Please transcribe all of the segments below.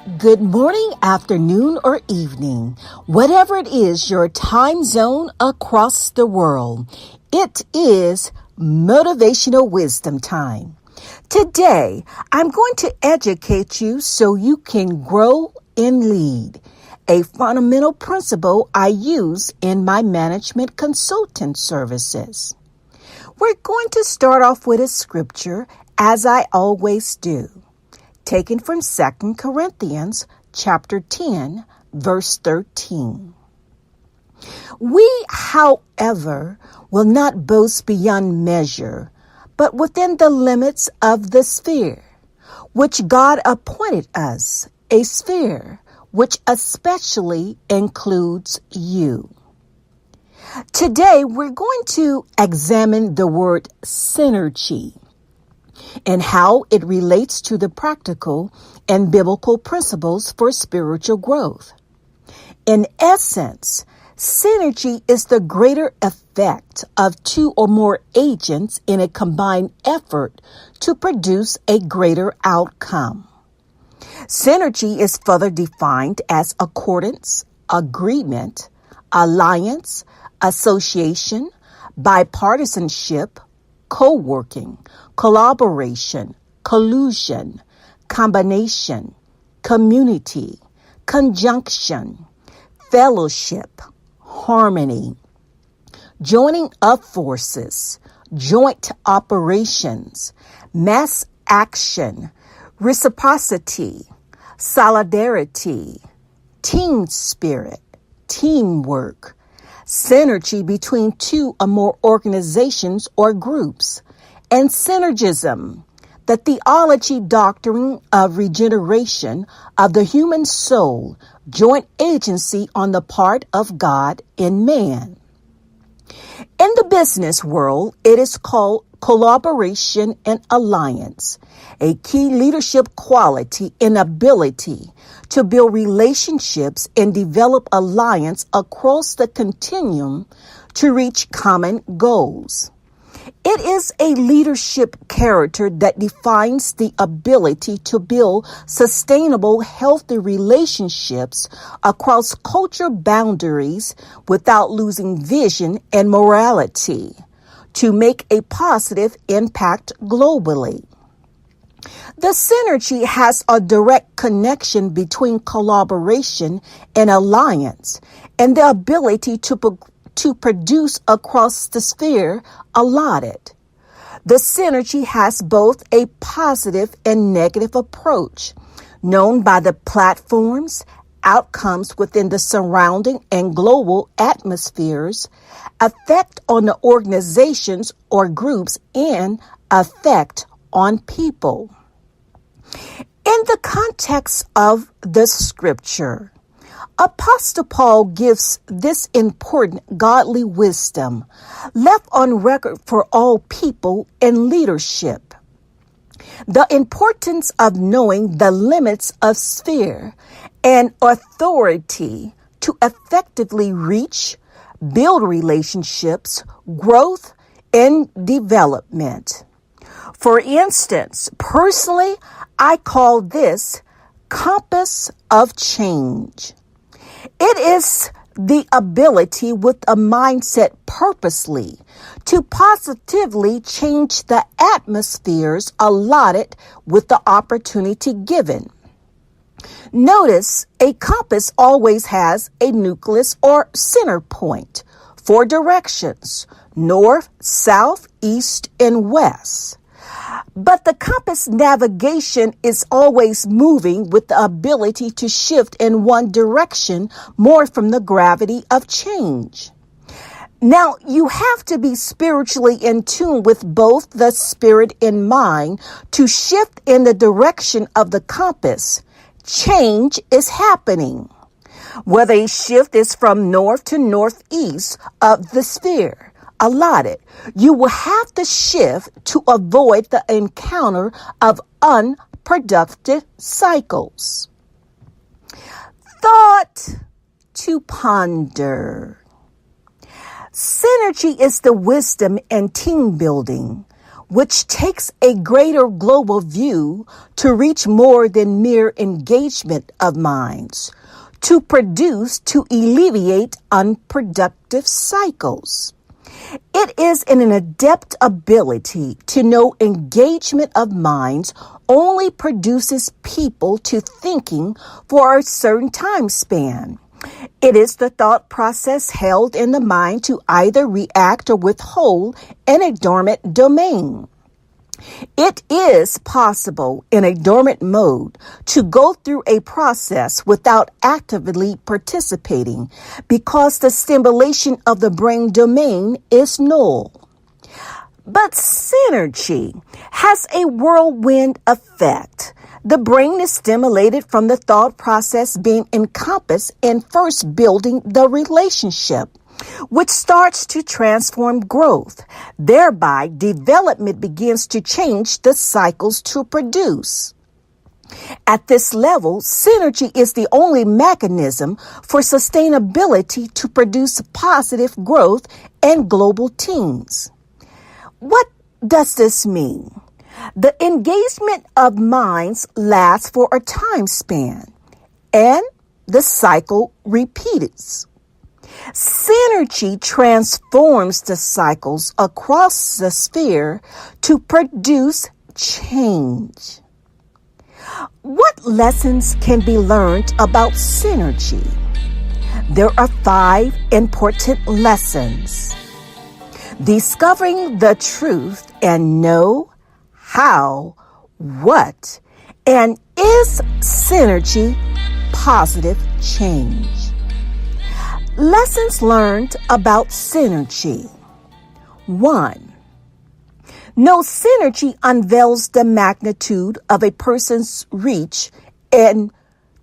Good morning, afternoon, or evening, whatever it is your time zone across the world. It is Motivational Wisdom Time. Today, I'm going to educate you so you can grow and lead, a fundamental principle I use in my management consultant services. We're going to start off with a scripture, as I always do. Taken from 2 Corinthians chapter 10, verse 13. We, however, will not boast beyond measure, but within the limits of the sphere, which God appointed us, a sphere which especially includes you. Today, we're going to examine the word synergy and how it relates to the practical and biblical principles for spiritual growth. In essence, synergy is the greater effect of two or more agents in a combined effort to produce a greater outcome. Synergy is further defined as accordance, agreement, alliance, association, bipartisanship, co-working, collaboration, collusion, combination, community, conjunction, fellowship, harmony, joining of forces, joint operations, mass action, reciprocity, solidarity, team spirit, teamwork, synergy between two or more organizations or groups, and synergism, the theology doctrine of regeneration of the human soul, joint agency on the part of God in man. In the business world, it is called collaboration and alliance, a key leadership quality and ability to build relationships and develop alliance across the continuum to reach common goals. It is a leadership character that defines the ability to build sustainable, healthy relationships across cultural boundaries without losing vision and morality to make a positive impact globally. The synergy has a direct connection between collaboration and alliance and the ability to produce across the sphere allotted. The synergy has both a positive and negative approach, known by the platforms, outcomes within the surrounding and global atmospheres, effect on the organizations or groups, and effect on people. In the context of the scripture, Apostle Paul gives this important godly wisdom left on record for all people in leadership. The importance of knowing the limits of sphere and authority to effectively reach, build relationships, growth, and development. For instance, personally, I call this compass of change. It is the ability with a mindset purposely to positively change the atmospheres allotted with the opportunity given. Notice a compass always has a nucleus or center point for directions: north, south, east, and west. But the compass navigation is always moving with the ability to shift in one direction more from the gravity of change. Now, you have to be spiritually in tune with both the spirit and mind to shift in the direction of the compass. Change is happening. Whether a shift is from north to northeast of the sphere allotted, you will have to shift to avoid the encounter of unproductive cycles. Thought to ponder. Synergy is the wisdom and team building which takes a greater global view to reach more than mere engagement of minds, to produce, to alleviate unproductive cycles. It is an adept ability to know engagement of minds only produces people to thinking for a certain time span. It is the thought process held in the mind to either react or withhold in a dormant domain. It is possible in a dormant mode to go through a process without actively participating because the stimulation of the brain domain is null. But synergy has a whirlwind effect. The brain is stimulated from the thought process being encompassed in first building the relationship, which starts to transform growth. Thereby, development begins to change the cycles to produce. At this level, synergy is the only mechanism for sustainability to produce positive growth and global teams. What does this mean? The engagement of minds lasts for a time span, and the cycle repeats. Synergy transforms the cycles across the sphere to produce change. What lessons can be learned about synergy? There are 5 important lessons. Discovering the truth and know how, what, and is synergy positive change? Lessons learned about synergy. 1. No, synergy unveils the magnitude of a person's reach and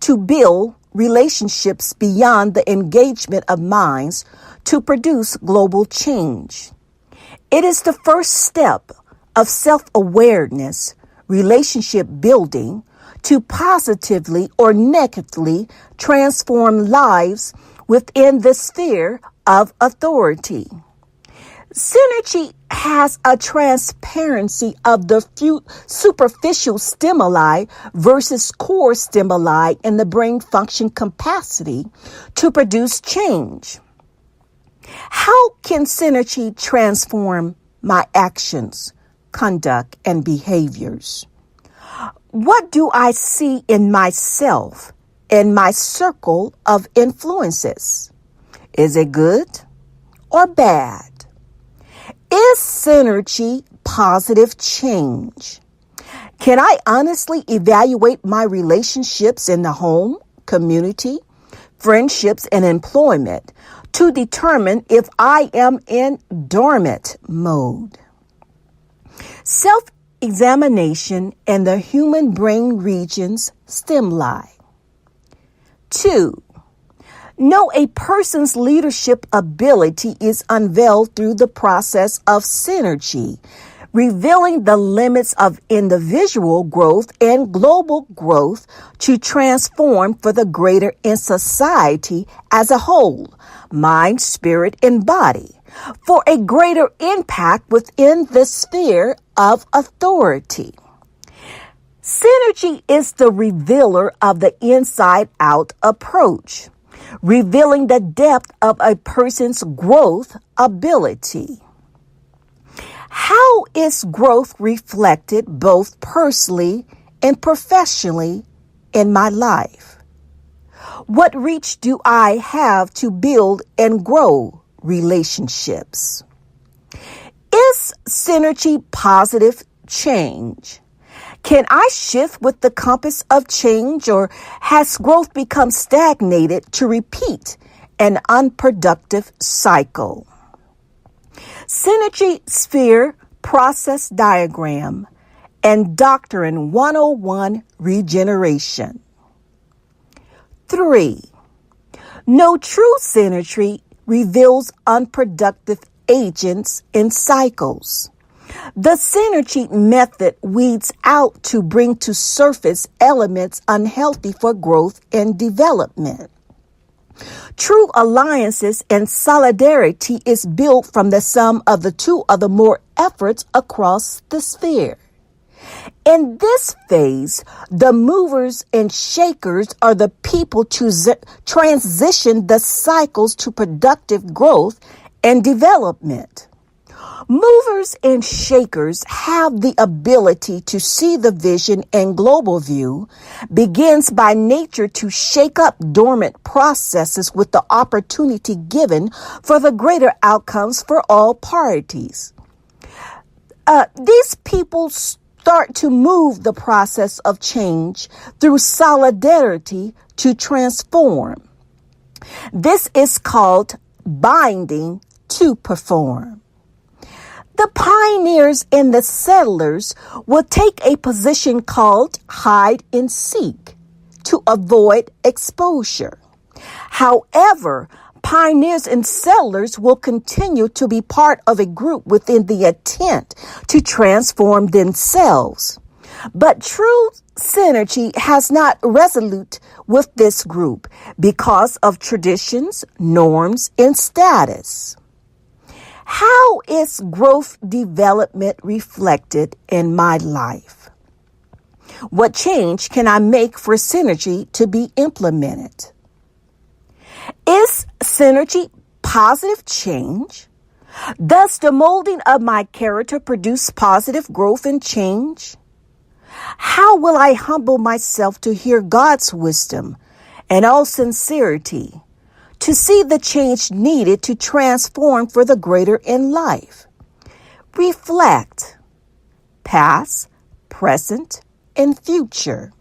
to build relationships beyond the engagement of minds to produce global change. It is the first step of self-awareness, relationship building, to positively or negatively transform lives within the sphere of authority. Synergy has a transparency of the superficial stimuli versus core stimuli in the brain function capacity to produce change. How can synergy transform my actions, conduct, and behaviors? What do I see in myself and my circle of influences? Is it good or bad? Is synergy positive change? Can I honestly evaluate my relationships in the home, community, friendships, and employment to determine if I am in dormant mode? Self-examination and the human brain regions stimuli. 2. No, a person's leadership ability is unveiled through the process of synergy, revealing the limits of individual growth and global growth to transform for the greater in society as a whole, mind, spirit, and body, for a greater impact within the sphere of authority. Synergy is the revealer of the inside-out approach, revealing the depth of a person's growth ability. How is growth reflected both personally and professionally in my life? What reach do I have to build and grow relationships? Is synergy positive change? Can I shift with the compass of change, or has growth become stagnated to repeat an unproductive cycle? Synergy sphere process diagram and Doctrine 101 regeneration. 3. No, true synergy reveals unproductive agents in cycles. The synergy method weeds out to bring to surface elements unhealthy for growth and development. True alliances and solidarity is built from the sum of the two of the more efforts across the sphere. In this phase, the movers and shakers are the people to transition the cycles to productive growth and development. Movers and shakers have the ability to see the vision and global view begins by nature to shake up dormant processes with the opportunity given for the greater outcomes for all parties. These people start to move the process of change through solidarity to transform. This is called binding to perform. The pioneers and the settlers will take a position called hide and seek to avoid exposure. However, pioneers and settlers will continue to be part of a group within the intent to transform themselves. But true synergy has not resolute with this group because of traditions, norms, and status. How is growth development reflected in my life? What change can I make for synergy to be implemented? Is synergy positive change? Does the molding of my character produce positive growth and change? How will I humble myself to hear God's wisdom and all sincerity to see the change needed to transform for the greater in life? Reflect. Past, present, and future.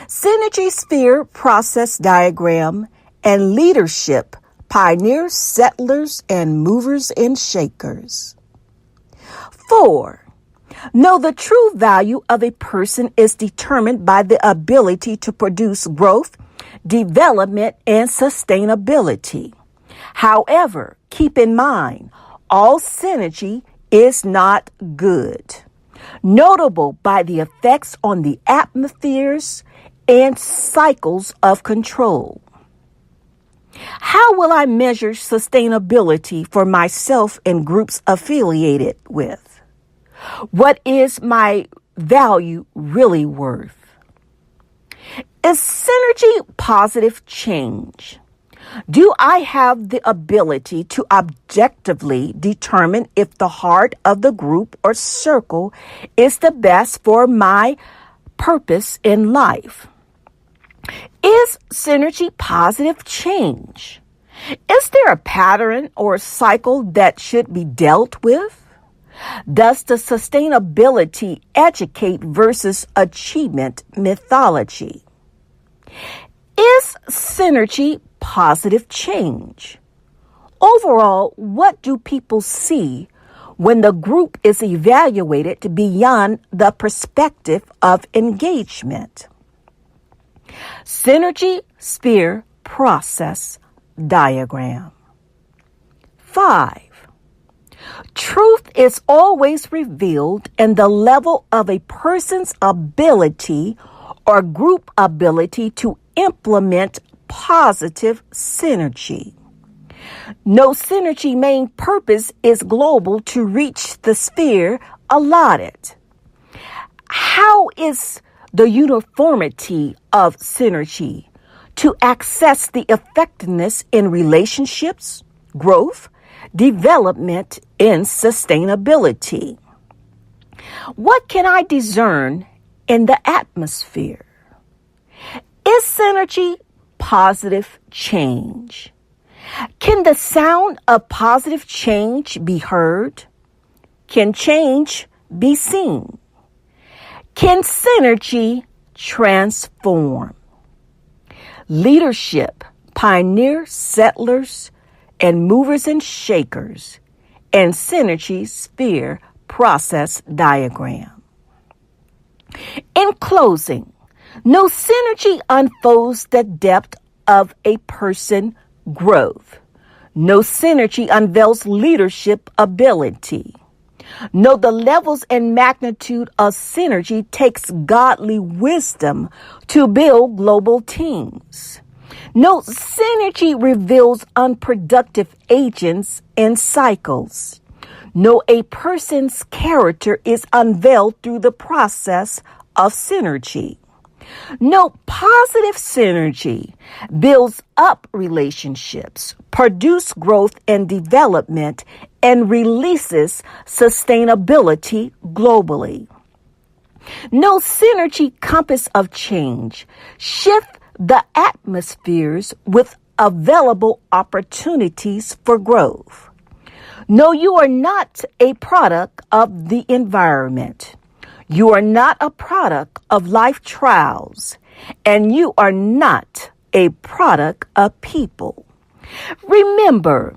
Synergy sphere process diagram and leadership, pioneers, settlers, and movers and shakers. 4. Know the true value of a person is determined by the ability to produce growth, development, and sustainability. However, keep in mind, all synergy is not good. Notable by the effects on the atmospheres and cycles of control. How will I measure sustainability for myself and groups affiliated with? What is my value really worth? Is synergy positive change? Do I have the ability to objectively determine if the heart of the group or circle is the best for my purpose in life? Is synergy positive change? Is there a pattern or cycle that should be dealt with? Does the sustainability educate versus achievement mythology? Is synergy positive change? Overall, what do people see when the group is evaluated beyond the perspective of engagement? Synergy sphere process diagram. 5. Truth is always revealed in the level of a person's ability or group ability to implement positive synergy. No synergy main purpose is global to reach the sphere allotted. How is the uniformity of synergy to access the effectiveness in relationships, growth, development, and sustainability? What can I discern in the atmosphere? Is synergy positive change? Can the sound of positive change be heard? Can change be seen? Can synergy transform? Leadership, pioneers, settlers, and movers and shakers, and synergy sphere process diagram. In closing, no synergy unfolds the depth of a person growth. No synergy unveils leadership ability. No, the levels and magnitude of synergy takes godly wisdom to build global teams. No, synergy reveals unproductive agents and cycles. No, a person's character is unveiled through the process of synergy. No, positive synergy builds up relationships, produces growth and development, and releases sustainability globally. No, synergy compass of change shift the atmospheres with available opportunities for growth. No, you are not a product of the environment. You are not a product of life trials, and you are not a product of people. Remember,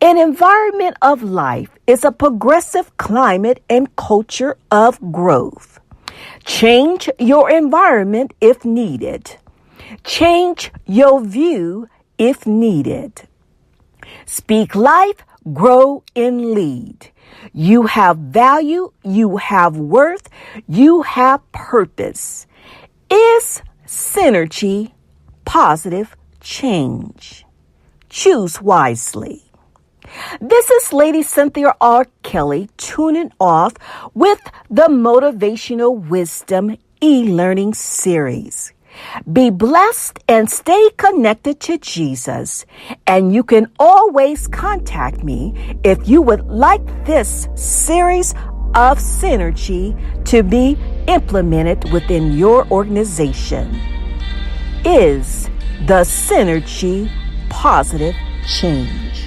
an environment of life is a progressive climate and culture of growth. Change your environment if needed. Change your view if needed. Speak life, grow, and lead. You have value, you have worth, you have purpose. Is synergy positive change? Choose wisely. This is Lady Cynthia R. Kelly tuning off with the Motivational Wisdom e-learning series. Be blessed and stay connected to Jesus. And you can always contact me if you would like this series of synergy to be implemented within your organization. Is the synergy positive change?